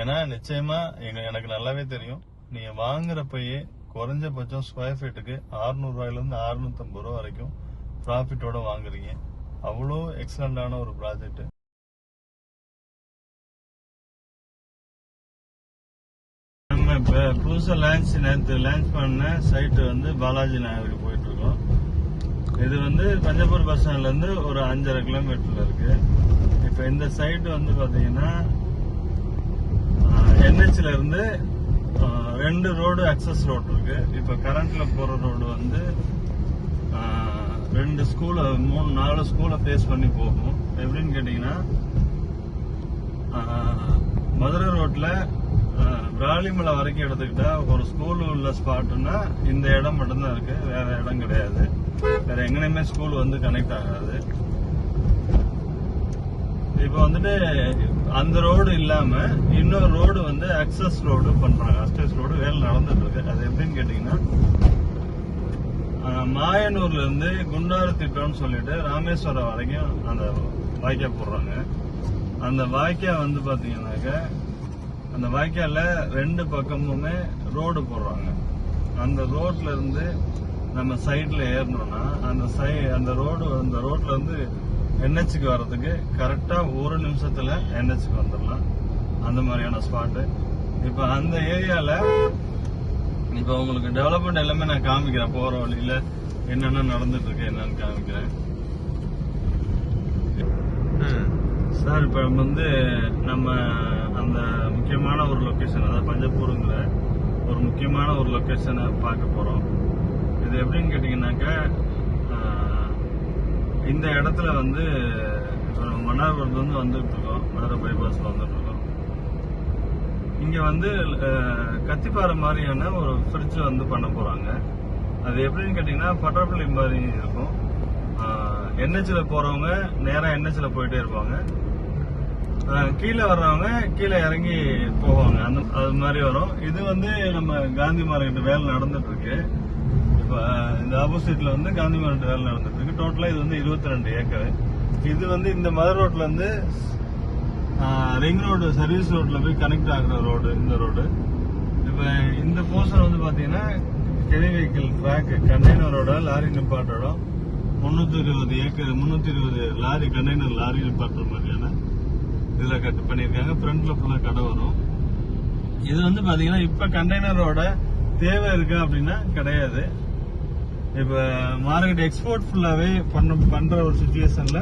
ஏன்னா நிச்சயமா எனக்கு நல்லாவே தெரியும், நீங்க வாங்குறப்பயே குறைஞ்சபட்சம் ஸ்கொயர் ஃபீட்டுக்கு 600 ரூபாயில இருந்து 650 ரூபா வரைக்கும் ப்ராஃபிட்டோட வாங்குறீங்க. அவ்வளோ எக்ஸலண்டான ஒரு ப்ராஜெக்ட். நம்ம இப்ப புதுசா நேற்று லான்ச் பண்ண சைட்டு வந்து பாலாஜி நகருக்கு போயிட்டு இருக்கோம். இது வந்து பஞ்சப்பூர் பஸ் ஸ்டாண்ட்ல இருந்து ஒரு 5.5 கிலோமீட்டர்ல இருக்கு. இப்ப இந்த சைட் வந்து பாத்தீங்கன்னா NHல இருந்து 2 ரோடு அக்சஸ் ரோடு இருக்கு. இப்ப கரண்ட்ல போற ரோடு வந்து 2 ஸ்கூல 3-4 ஸ்கூலை ஃபேஸ் பண்ணி போகும். எப்படின்னு கேட்டீங்கன்னா மதுரை ரோட்ல விராலிமலை வரைக்கும் எடுத்துக்கிட்டா ஒரு ஸ்கூல் உள்ள ஸ்பாட்னா இந்த இடம் மட்டும்தான் இருக்கு, வேற இடம் கிடையாது. வேற எங்கனையுமே ஸ்கூல் வந்து கனெக்ட் ஆகாது. இப்ப வந்துட்டு அந்த ரோடு இல்லாம இன்னொரு ரோடு வந்து அக்சஸ் ரோடு பண்றாங்க. அக்சஸ் ரோடு வேலை நடந்துட்டு இருக்கு. அது எப்படின்னு கேட்டீங்கன்னா மாயனூர்ல இருந்து குண்டாறு திட்டம்னு சொல்லிட்டு ராமேஸ்வரம் வரைக்கும் அந்த வாய்க்கா போடுறாங்க. அந்த வாய்க்கா வந்து பாத்தீங்கன்னாக்க அந்த வாய்க்கால 2 பக்கமுமே ரோடு போடுறாங்க. அந்த ரோட்ல இருந்து நம்ம சைட்ல ஏறணும்னா அந்த ரோட்ல இருந்து NHக்கு வர்றதுக்கு கரெக்டா 1 நிமிஷத்துல NHக்கு வந்துடலாம். அந்த மாதிரியான ஸ்பாட்டு. இப்ப அந்த ஏரியால இப்ப உங்களுக்கு டெவலப்மெண்ட் எல்லாமே நான் காமிக்கிறேன். போற வழியில என்னென்ன நடந்துட்டு இருக்கு என்னன்னு காமிக்கிறேன். சார் இப்ப வந்து நம்ம அந்த முக்கியமான ஒரு லொகேஷன், அதாவது பஞ்சப்பூருங்கிற ஒரு முக்கியமான ஒரு லொகேஷனை பார்க்க போறோம். இது எப்படின்னு கேட்டீங்கன்னாக்க இந்த இடத்துல வந்து மன்னார்புரத்துல வந்து வந்துட்டு இருக்கோம். மதுரை பைபாஸ்ல வந்துட்டு இருக்கோம். இங்க வந்து கத்திப்பாறை மாதிரியான ஒரு ஃப்ரிட்ஜ் வந்து பண்ண போறாங்க. அது எப்படின்னு கேட்டீங்கன்னா பட்டர்ஃபிளை மாதிரி இருக்கும். NHல போறவங்க நேரா NHல போயிட்டே இருப்பாங்க. கீழே வர்றவங்க கீழே இறங்கி போவாங்க. அது மாதிரி வரும். இது வந்து நம்ம காந்தி மார்க்கெட் வேலை நடந்துட்டு இருக்கு. இப்ப இந்த ஆப்போசிட்ல வந்து காந்தி மார்க்கெட் வேலை நடந்துட்டு இருக்கு. டோட்டலா இது வந்து 22 ஏக்கர். இது வந்து இந்த மதுரை ரோட்ல இருந்து ரிங் ரோடு சர்வீஸ் ரோட்ல போய் கனெக்ட் ஆகுற ரோடு இந்த ரோடு. இப்ப இந்த போர்ஷன் வந்து பாத்தீங்கன்னா ஹெவி வெஹிக்கிள் ட்ராக் கண்டெய்னரோட லாரி நிப்பாட்டோட 320 ஏக்கர் 320 லாரி கண்டெய்னர் லாரி நிப்பாட்டுற மாதிரியான இதுல கட் பண்ணிருக்காங்க. ஃப்ரண்ட்ல ஃபுல்லா கடை வரும். இது வந்து பாத்தீங்கன்னா இப்ப கண்டெய்னரோட தேவை இருக்கா அப்படின்னா கிடையாது. இப்ப மார்க்கெட் எக்ஸ்போர்ட் ஃபுல்லாவே பண்ற ஒரு சிச்சுவேஷன்ல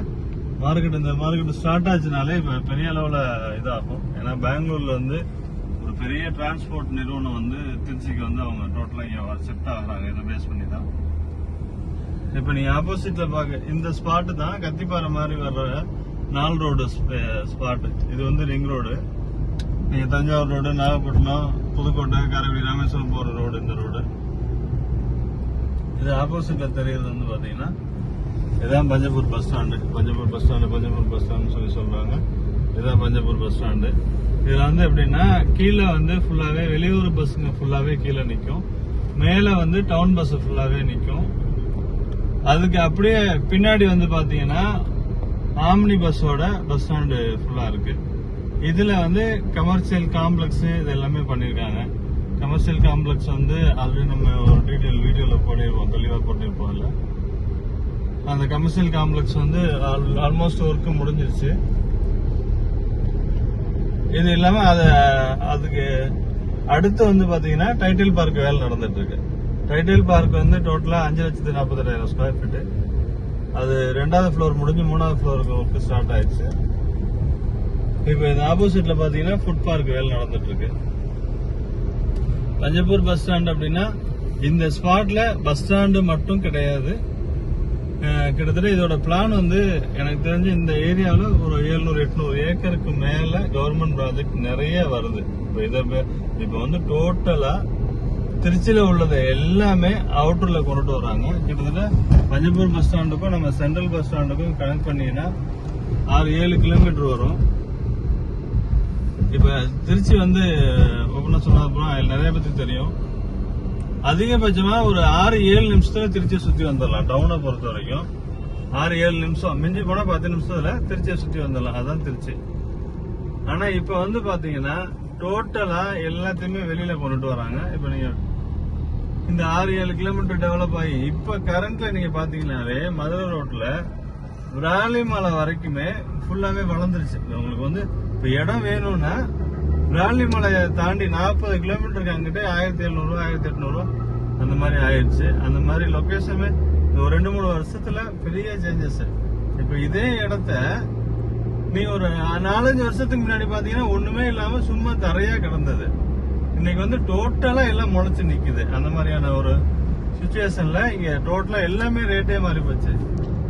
இந்த மார்க்கெட் ஸ்டார்ட் ஆச்சுனாலே இப்ப பெரிய அளவுல இதாகும். ஏன்னா பெங்களூர்ல வந்து ஒரு பெரிய டிரான்ஸ்போர்ட் நிறுவனம் வந்து திருச்சிக்கு வந்து அவங்க டோட்டலா இங்க செட் ஆகுறாங்க. இதை பேஸ் பண்ணி தான் இப்ப நீங்க ஆப்போசிட்ல பாக்க இந்த ஸ்பாட் தான் கத்திப்பாறை மாதிரி வர்ற 4 ரோடு ஸ்பாட். இது வந்து ரிங் ரோடு. நீங்க தஞ்சாவூர் ரோடு, நாகப்பட்டினம், புதுக்கோட்டை, காரைக்குடி, ராமேஸ்வரம் போற ரோடு இந்த ரோடு. இது ஆப்போசிட்ல தெரியறது வந்து பாத்தீங்கன்னா இதுதான் Panjappur bus stand. Panjappur bus stand சொல்லி சொல்றாங்க. இதுதான் பஞ்சப்பூர் பஸ் ஸ்டாண்டு. இதுல வந்து எப்படின்னா கீழே வந்து ஃபுல்லாவே வெளியூர் பஸ்ஸுங்க ஃபுல்லாவே கீழே நிக்கும். மேல வந்து டவுன் பஸ் ஃபுல்லாவே நிக்கும். அதுக்கு அப்படியே பின்னாடி வந்து பாத்தீங்கன்னா ஆம்னி பஸ்ஸோட பஸ் ஸ்டாண்டு ஃபுல்லா இருக்கு. இதுல வந்து கமர்ஷியல் காம்ப்ளெக்ஸ் இது எல்லாமே பண்ணிருக்காங்க. கமர்ஷியல் காம்ப்ளெக்ஸ் வந்து ஆல்ரெடி நம்ம ஒரு டீடைல் வீடியோல போட்டிருப்போம், தெளிவா போட்டிருப்போம். இல்ல அந்த கமர்ஷியல் காம்ப்ளெக்ஸ் வந்து ஆல்மோஸ்ட் ஒர்க் முடிஞ்சிருச்சு. இது இல்லாம அதுக்கு அடுத்து வந்து பாத்தீங்கன்னா டைட்டில் பார்க் வேலை நடந்துட்டு இருக்கு. டைட்டில் பார்க் வந்து டோட்டலா 5,40,000 ஸ்கொயர் ஃபீட். அது 2வது ஃப்ளோர் முடிஞ்சு 3வது ஃப்ளோருக்கு ஒர்க் ஸ்டார்ட் ஆயிடுச்சு. இப்ப இந்த ஆப்போசிட்ல பாத்தீங்கன்னா ஃபுட் பார்க் வேலை நடந்துட்டு இருக்கு. பஞ்சப்பூர் பஸ் ஸ்டாண்ட் அப்படின்னா இந்த ஸ்பாட்ல பஸ் ஸ்டாண்டு மட்டும் கிடையாது. கிட்டத்தட்ட இதோட பிளான் வந்து எனக்கு தெரிஞ்சு இந்த ஏரியாவில ஒரு 700-800 ஏக்கருக்கு மேல கவர்மெண்ட் ப்ராஜெக்ட் நிறைய வருது. இப்ப வந்து டோட்டலா திருச்சியில உள்ளது எல்லாமே அவுட்டர்ல கொண்டுட்டு வராங்க. கிட்டத்தட்ட பஞ்சப்பூர் பஸ் ஸ்டாண்டுக்கும் நம்ம சென்ட்ரல் பஸ் ஸ்டாண்டுக்கும் கனெக்ட் பண்ணீங்கன்னா 6-7 கிலோமீட்டர் வரும். இப்ப திருச்சி வந்து ஓபனா சொன்ன அப்புறம் நிறைய பேருக்கு தெரியும். அதிகபட்சமா ஒரு 6-7 நிமிஷத்துல திருச்சியை சுத்தி வந்துடலாம். டவுனை பொறுத்த வரைக்கும் 6-7 நிமிஷம், மிஞ்சி போனா 10 நிமிஷத்துல திருச்சியை சுத்தி வந்துடலாம். அதான் திருச்சி. ஆனா இப்ப வந்து பாத்தீங்கன்னா டோட்டலா எல்லாத்தையுமே வெளியில கொண்டுட்டு வராங்க. இப்ப நீங்க இந்த 6-7 கிலோமீட்டர் டெவலப் ஆகி இப்ப கரண்ட்ல நீங்க பாத்தீங்கன்னாவே மதுரை ரோட்ல விராலிமலை வரைக்குமே ஃபுல்லாவே வளர்ந்துருச்சு. உங்களுக்கு வந்து இப்ப இடம் வேணும்னா விராலிமலையை தாண்டி 40 கிலோமீட்டருக்கு அங்கிட்ட 1700 1800 அந்த மாதிரி ஆயிடுச்சு. அந்த மாதிரி லொகேஷனுமே ஒரு 2-3 வருஷத்துல பெரிய சேஞ்சஸ். இப்ப இதே இடத்த நீ ஒரு 4-5 வருஷத்துக்கு முன்னாடி பாத்தீங்கன்னா ஒண்ணுமே இல்லாம சும்மா தரையா கிடந்தது. இன்னைக்கு வந்து டோட்டலா எல்லாம் முளைச்சு நிக்குது. அந்த மாதிரியான ஒரு சிச்சுவேஷன்ல இங்க டோட்டலா எல்லாமே ரேட்டே மாறி போச்சு.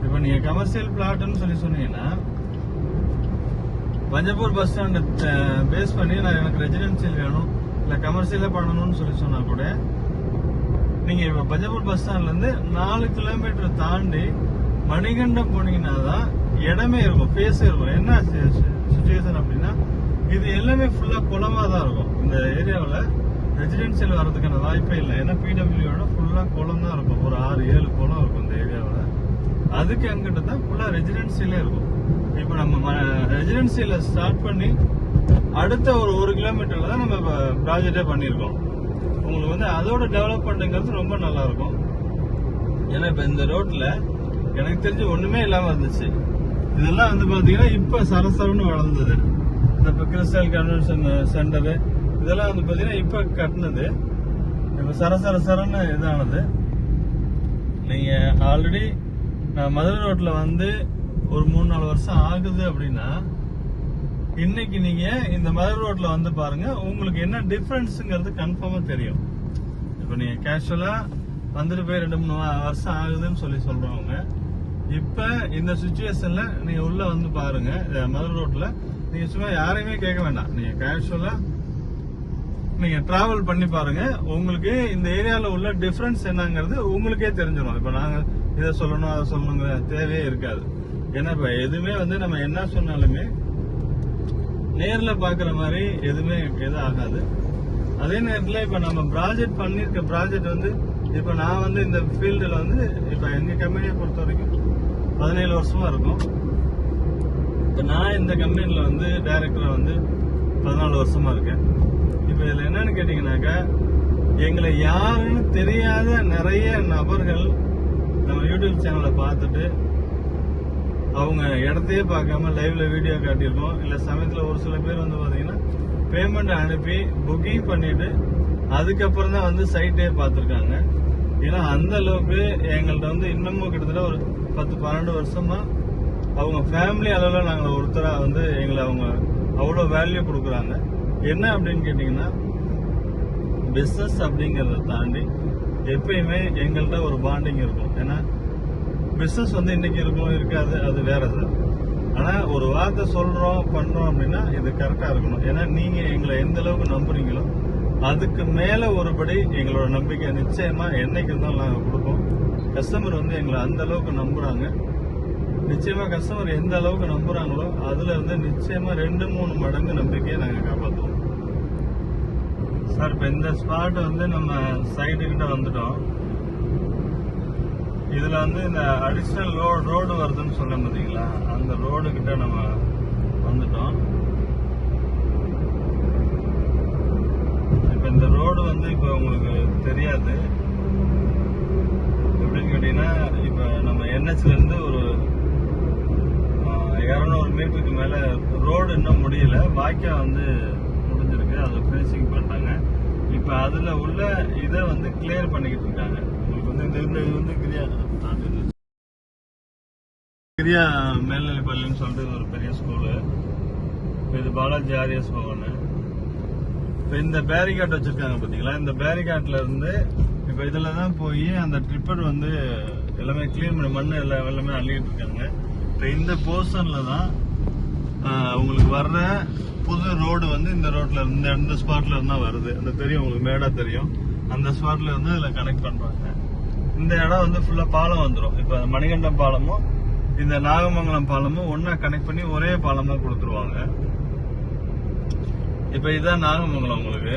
இப்ப நீங்க கமர்ஷியல் பிளாட்னு சொன்னீங்கன்னா பஞ்சப்பூர் பஸ் ஸ்டாண்ட் பேஸ் பண்ணி நான் எனக்கு ரெசிடென்சியல் வேணும் இல்ல கமர்ஷியலா பண்ணணும்னு சொன்னா கூட நீங்க இப்ப பஞ்சப்பூர் பஸ் ஸ்டாண்ட்ல இருந்து 4 கிலோமீட்டர் தாண்டி மணிகண்டம் போனீங்கன்னா தான் இடமே இருக்கும், பேஸே இருக்கும். என்ன சிச்சுவேஷன் அப்படின்னா இது எல்லாமே ஃபுல்லா குளமா தான் இருக்கும். இந்த ஏரியாவில் ரெசிடென்சியல் வர்றதுக்கான வாய்ப்பே இல்லை. ஏன்னா பிடபிள்யூட ஃபுல்லா குளம் தான் இருக்கும். ஒரு 6-7 குளம் இருக்கும் இந்த ஏரியாவில். அதுக்கு அங்கிட்ட தான் ஃபுல்லா ரெசிடென்சியலே இருக்கும். இப்ப நம்ம ரெசிடென்சியல ஸ்டார்ட் பண்ணி அடுத்த ஒரு 1 கிலோமீட்டர்ல தான் நம்ம ப்ராஜெக்டே பண்ணிருக்கோம். உங்களுக்கு வந்து அதோட டெவலப்மெண்ட்ங்கிறது ரொம்ப நல்லா இருக்கும். ஏன்னா இப்ப இந்த ரோட்ல எனக்கு தெரிஞ்சு ஒண்ணுமே இல்லாம இருந்துச்சு. இதெல்லாம் வந்து பாத்தீங்கன்னா இப்ப சரசரன்னு வளர்ந்தது. இந்த கிறிஸ்டல் கன்வென்ஷன் சென்டர் இதெல்லாம் வந்து பாத்தீங்கன்னா இப்ப கட்டினது. இப்ப சரசரன்னு இதானது. நீங்க ஆல்ரெடி நான் மதுரை ரோட்ல வந்து ஒரு 3-4 வருஷம் ஆகுது அப்படின்னா இன்னைக்கு நீங்க இந்த மதுரை ரோட்ல வந்து பாருங்க, உங்களுக்கு என்ன டிஃபரன்ஸ்ங்கிறது கன்ஃபார்மா தெரியும். இப்ப நீங்க கேஷுவலா வந்துட்டு போய் 2-3 வருஷம் ஆகுதுன்னு சொல்றவங்க இப்ப இந்த சிச்சுவேஷன்ல நீங்க உள்ள வந்து பாருங்க. மதுரை ரோட்ல நீங்க சும்மா யாரையுமே கேட்க வேண்டாம். நீங்க கேஷுவலா நீங்க டிராவல் பண்ணி பாருங்க. உங்களுக்கு இந்த ஏரியால உள்ள டிஃபரன்ஸ் என்னங்கிறது உங்களுக்கே தெரிஞ்சிடும். இப்ப நாங்க இதை சொல்லணும் அதை சொல்லணுங்கிற தேவையே இருக்காது. ஏன்னா இப்ப எதுவுமே வந்து நம்ம என்ன சொன்னாலுமே நேர்ல பாக்குற மாதிரி எதுவுமே எதுவும் ஆகாது. அதே நேரத்துல இப்ப நம்ம ப்ராஜெக்ட் பண்ணிருக்க ப்ராஜெக்ட் வந்து இப்ப நான் வந்து இந்த ஃபீல்டுல வந்து இப்ப எங்க கம்பெனியை பொறுத்த வரைக்கும் 17 வருஷமா இருக்கும். இப்ப நான் இந்த கம்பெனில வந்து டைரக்டரா வந்து 14 வருஷமா இருக்கேன். இப்ப இதுல என்னன்னு கேட்டீங்கன்னாக்கா எங்களை யாருன்னு தெரியாத நிறைய நபர்கள் நம்ம யூடியூப் சேனலை பார்த்துட்டு அவங்க இடத்தையே பார்க்காம லைவ்ல வீடியோ காட்டியிருக்கோம். இல்ல சமயத்துல ஒரு சில பேர் வந்து பாத்தீங்கன்னா பேமெண்ட் அனுப்பி புக்கிங் பண்ணிட்டு அதுக்கப்புறம் தான் வந்து சைட்டே பார்த்திருக்காங்க. ஏன்னா அந்த அளவுக்கு எங்கள்கிட்ட வந்து இன்னமும் கிட்டத்தட்ட ஒரு 10-12 வருஷமா அவங்க ஃபேமிலி அளவில் நாங்கள் ஒருத்தரா வந்து எங்களை அவங்க அவ்வளோ வேல்யூ கொடுக்குறாங்க. என்ன அப்படின்னு கேட்டீங்கன்னா பிசினஸ் அப்படிங்கறத தாண்டி எப்பயுமே எங்கள்கிட்ட ஒரு பாண்டிங் இருக்கும். ஏன்னா பிசினஸ் வந்து இன்னைக்கு இருக்கும் இருக்காது அது வேறது. ஆனா ஒரு வார்த்தை சொல்றோம் பண்றோம் அப்படின்னா இது கரெக்டா இருக்கணும். ஏன்னா நீங்க எங்களை எந்த அளவுக்கு நம்புறீங்களோ அதுக்கு மேல ஒருபடி எங்களோட நம்பிக்கை நிச்சயமா என்னைக்கு இருந்தாலும் நாங்க கொடுப்போம். கஸ்டமர் வந்து எங்களை அந்த அளவுக்கு நம்புறாங்க. நிச்சயமா கஸ்டமர் எந்த அளவுக்கு நம்புறாங்களோ அதுல இருந்து நிச்சயமா 2-3 மடங்கு நம்பிக்கையை நாங்க காப்பாற்றுவோம். சார் இப்ப இந்த ஸ்பாட் வந்து நம்ம சைடு கிட்ட வந்துட்டோம். இதுல வந்து இந்த அடிஷனல் ரோடு வருதுன்னு சொல்ல பாத்தீங்களா, அந்த ரோடு கிட்ட நம்ம வந்துட்டோம். இப்ப இந்த ரோடு வந்து இப்ப உங்களுக்கு தெரியாது எப்படின்னு கேட்டீங்கன்னா, இப்ப நம்ம NHல இருந்து ஒரு 200 மீட்டருக்கு மேல ரோடு இன்னும் முடியல. வாக்கியா வந்து முடிஞ்சிருக்கு, அதை பினிஷிங் பண்ணிட்டாங்க. இப்ப அதுல உள்ள இதை வந்து கிளியர் பண்ணிக்கிட்டு இருக்காங்க. உங்களுக்கு வந்து இது வந்து கிரியா மேல்நிலை பள்ளின்னு சொல்லிட்டு ஒரு பெரிய ஸ்கூலு. இது பாலாஜி ஆரியஸ் பவன். இப்ப இந்த பேரிகாட் வச்சிருக்காங்க பாத்தீங்களா, இந்த பேரிகாட்ல இருந்து இப்ப இதுலதான் போய் அந்த ட்ரிப்பர் வந்து எல்லாமே கிளீன் பண்ணி மண்ணு எல்லாமே அள்ளிட்டு இருக்காங்க. இப்ப இந்த போர்ஷன்ல தான் உங்களுக்கு வர்ற புது ரோடு வந்து இந்த ரோட்ல இந்த ஸ்பாட்ல இருந்தா வருது. அந்த தெரியும் உங்களுக்கு, மேடா தெரியும், அந்த ஸ்பாட்ல இருந்து இதுல கனெக்ட் பண்றாங்க. இந்த இடம் வந்து ஃபுல்லா பாலம் வந்துடும். இப்ப மணிகண்டம் பாலமும் இந்த நாகமங்கலம் பாலமும் ஒன்னா கனெக்ட் பண்ணி ஒரே பாலமா கொடுத்துருவாங்க. இப்ப இதுதான் நாகமங்கலம். உங்களுக்கு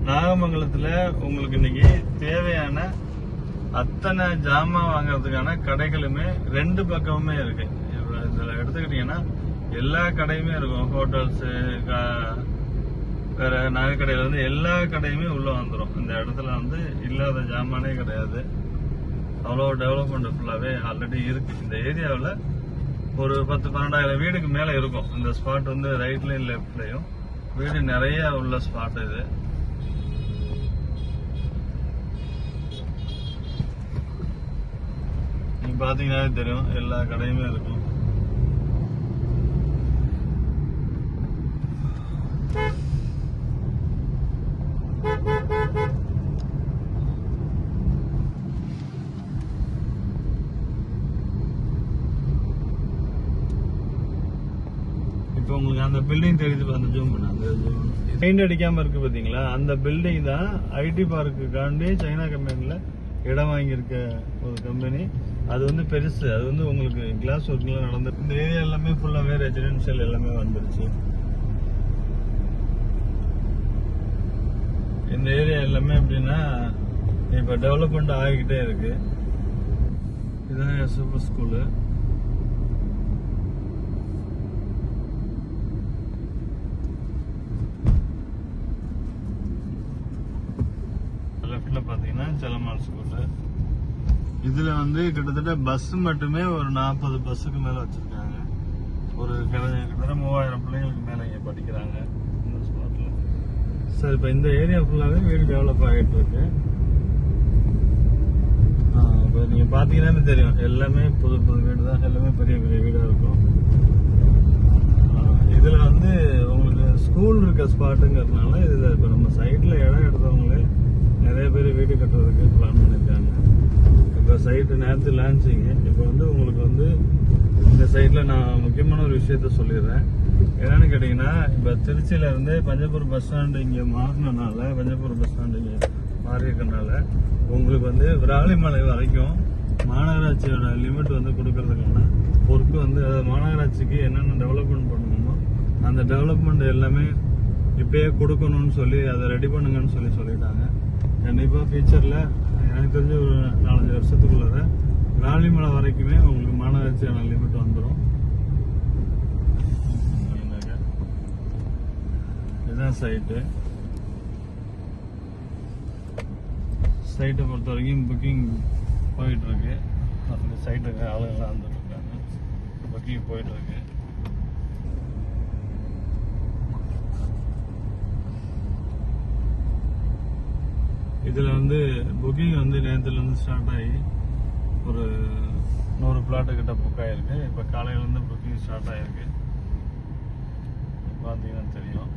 நாகமங்கலத்துல உங்களுக்கு இன்னைக்கு தேவையான அத்தனை ஜாமான் வாங்குறதுக்கான கடைகளுமே ரெண்டு பக்கமுமே இருக்கு. இதுல எடுத்துக்கிட்டீங்கன்னா எல்லா கடையுமே இருக்கும். ஹோட்டல்ஸ், வேற நகை கடையில இருந்து எல்லா கடையுமே உள்ள வந்துடும். இந்த இடத்துல வந்து இல்லாத ஜாமானே கிடையாது. அவ்வளோ டெவலப்மெண்ட் ஃபுல்லாவே ஆல்ரெடி இருக்கு. இந்த ஏரியாவில் ஒரு 10-12,000 வீடுக்கு மேல இருக்கும். இந்த ஸ்பாட் வந்து ரைட்லயும் லெப்ட்லயும் வீடு நிறைய உள்ள ஸ்பாட் இது. நீங்க பாத்தீங்கன்னாவே தெரியும், எல்லா கடையுமே இருக்கும். இப்போ உங்களுக்கு அந்த பில்டிங் தெரியுது, அந்த ஜூம் பண்ண, அந்த பெயிண்ட் அடிக்காம இருக்கு பாத்தீங்களா, அந்த பில்டிங் தான் ஐடி பார்க்குக்காண்டி சைனா கம்பெனில இடம் வாங்கியிருக்க ஒரு கம்பெனி. அது வந்து பெருசு. அது வந்து உங்களுக்கு கிளாஸ் ஒர்க்லாம் நடந்து இந்த ஏரியா எல்லாமே ஃபுல்லாவே ரெசிடென்ஷியல் எல்லாமே வந்துருச்சு. இந்த ஏரியா எல்லாமே எப்படின்னா இப்ப டெவலப்மெண்ட் ஆகிக்கிட்டே இருக்கு. இதுதான் சூப்பர் ஸ்கூலு. லெஃப்ட்ல பாத்தீங்கன்னா செல்லம்மாள் ஸ்கூலு. இதுல வந்து கிட்டத்தட்ட பஸ் மட்டுமே ஒரு 40 பஸ்ஸுக்கு மேல வச்சிருக்காங்க. ஒரு கிட்டத்தட்ட 3000 பிள்ளைங்களுக்கு மேல இங்க படிக்கிறாங்க இந்த ஸ்பாட்ல. சார் இப்ப இந்த ஏரியா ஃபுல்லாவே வீடு டெவலப் ஆகிட்டு இருக்கு. இப்ப நீங்க பாத்தீங்கன்னா தெரியும், எல்லாமே புது புது வீடு தான். எல்லாமே பெரிய பெரிய வீடா இருக்கும். இதுல வந்து உங்களுக்கு ஸ்கூல் இருக்க ஸ்பாட்டுங்கிறதுனால இதுல இப்ப நம்ம சைட்ல இடம் எடுத்தவங்களே நிறைய பேர் வீடு கட்டுறதுக்கு பிளான் பண்ணிருக்காங்க. இப்ப சைட்டு நேரத்து லான்ச்சிங். இப்ப வந்து உங்களுக்கு வந்து இந்த சைட்ல நான் முக்கியமான ஒரு விஷயத்த சொல்லிடுறேன். என்னன்னு கேட்டீங்கன்னா, இப்ப திருச்சியில இருந்து பஞ்சப்பூர் பஸ் ஸ்டாண்டு இங்க மாறினால, பஞ்சப்பூர் பஸ் ஸ்டாண்டு இங்க மாறி இருக்கனால உங்களுக்கு வந்து விராலிமலை வரைக்கும் மாநகராட்சியோட லிமிட் வந்து கொடுக்கறதுக்கான பொறுப்பு வந்து மாநகராட்சிக்கு என்னென்ன டெவலப்மெண்ட் பண்ணணுமோ அந்த டெவலப்மெண்ட் எல்லாமே இப்பயே கொடுக்கணும்னு சொல்லி அதை ரெடி பண்ணுங்கன்னு சொல்லிட்டாங்க. கண்டிப்பா ஃபியூச்சர்ல எனக்கு தெரிஞ்ச ஒரு 4-5 வருஷத்துக்குள்ள விராலிமலை வரைக்குமே உங்களுக்கு மாநகராட்சியான லிமிட் வந்துடும். இதுதான் சைட்டை பொறுத்த வரைக்கும் புக்கிங் போயிட்டு இருக்கு. அந்த சைட்டுக்கு ஆளுங்கெல்லாம் வந்துட்டு இருக்காங்க. புக்கிங் போயிட்டு இருக்கு. இதுல வந்து புக்கிங் வந்து நேரத்துல இருந்து ஸ்டார்ட் ஆகி ஒரு 100 பிளாட்டு கிட்ட புக் ஆயிருக்கு. இப்ப காலையில இருந்து புக்கிங் ஸ்டார்ட் ஆயிருக்கு. பாத்தீங்கன்னா தெரியும்,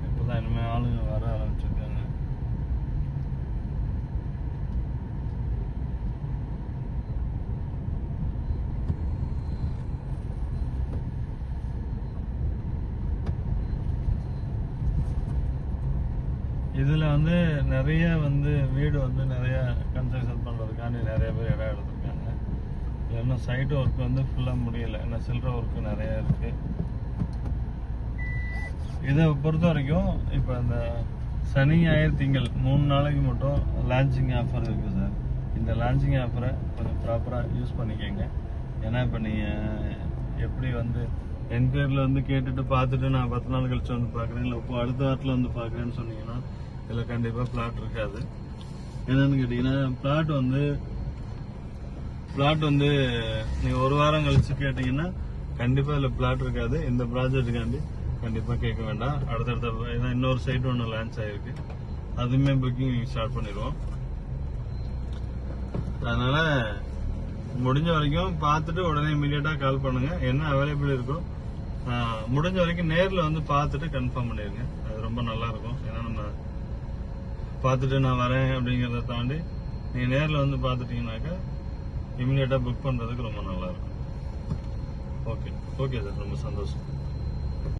இப்பதான் இனிமே ஆளுங்க வர ஆரம்பிச்சிருக்காங்க. இதுல வந்து நிறைய வந்து வீடு வந்து நிறைய கன்ஸ்ட்ரக்ஷன் பண்றதுக்காண்டி நிறைய பேர் இடம் எடுத்திருக்காங்க. இன்னும் சைட் ஒர்க் வந்து ஃபுல்லா முடியல. ஏன்னா சில்லற ஒர்க் நிறைய இருக்கு. இதை பொறுத்த வரைக்கும் இப்ப இந்த சனி ஞாயிறு திங்கள் 3 நாளைக்கு மட்டும் லான்ச்சிங் ஆஃபர் இருக்கு சார். இந்த லான்ச்சிங் ஆஃபரை கொஞ்சம் ப்ராப்பரா யூஸ் பண்ணிக்கோங்க. ஏன்னா இப்ப நீங்க எப்படி வந்து என்கொயரியில் வந்து கேட்டுட்டு பார்த்துட்டு நான் 10 நாள் கழிச்சு வந்து பார்க்குறேன், இல்லை இப்போ அடுத்த வாரத்தில் வந்து பார்க்குறேன்னு சொன்னீங்கன்னா இதில் கண்டிப்பாக பிளாட் இருக்காது. என்னன்னு கேட்டிங்கன்னா பிளாட் வந்து நீங்கள் ஒரு வாரம் கழிச்சு கேட்டிங்கன்னா கண்டிப்பாக இதில் பிளாட் இருக்காது. இந்த ப்ராஜெக்ட்டுக்காண்டி கண்டிப்பாக கேட்க வேண்டாம். அடுத்தடுத்த இன்னொரு சைட் ஒன்று லான்ச் ஆகிருக்கு, அதுவுமே புக்கிங் ஸ்டார்ட் பண்ணிடுவோம். அதனால முடிஞ்ச வரைக்கும் பார்த்துட்டு உடனே இமீடியட்டா கால் பண்ணுங்க. என்ன அவைலபிள் இருக்கோ முடிஞ்ச வரைக்கும் நேரில் வந்து பார்த்துட்டு கன்ஃபார்ம் பண்ணிருங்க. அது ரொம்ப நல்லா இருக்கும். ஏன்னா நம்ம பார்த்துட்டு நான் வரேன் அப்படிங்கிறத தாண்டி நீங்க நேரில் வந்து பார்த்துட்டீங்கன்னாக்கா இமீடியட்டா புக் பண்றதுக்கு ரொம்ப நல்லா இருக்கும். ஓகே சார், ரொம்ப சந்தோஷம்.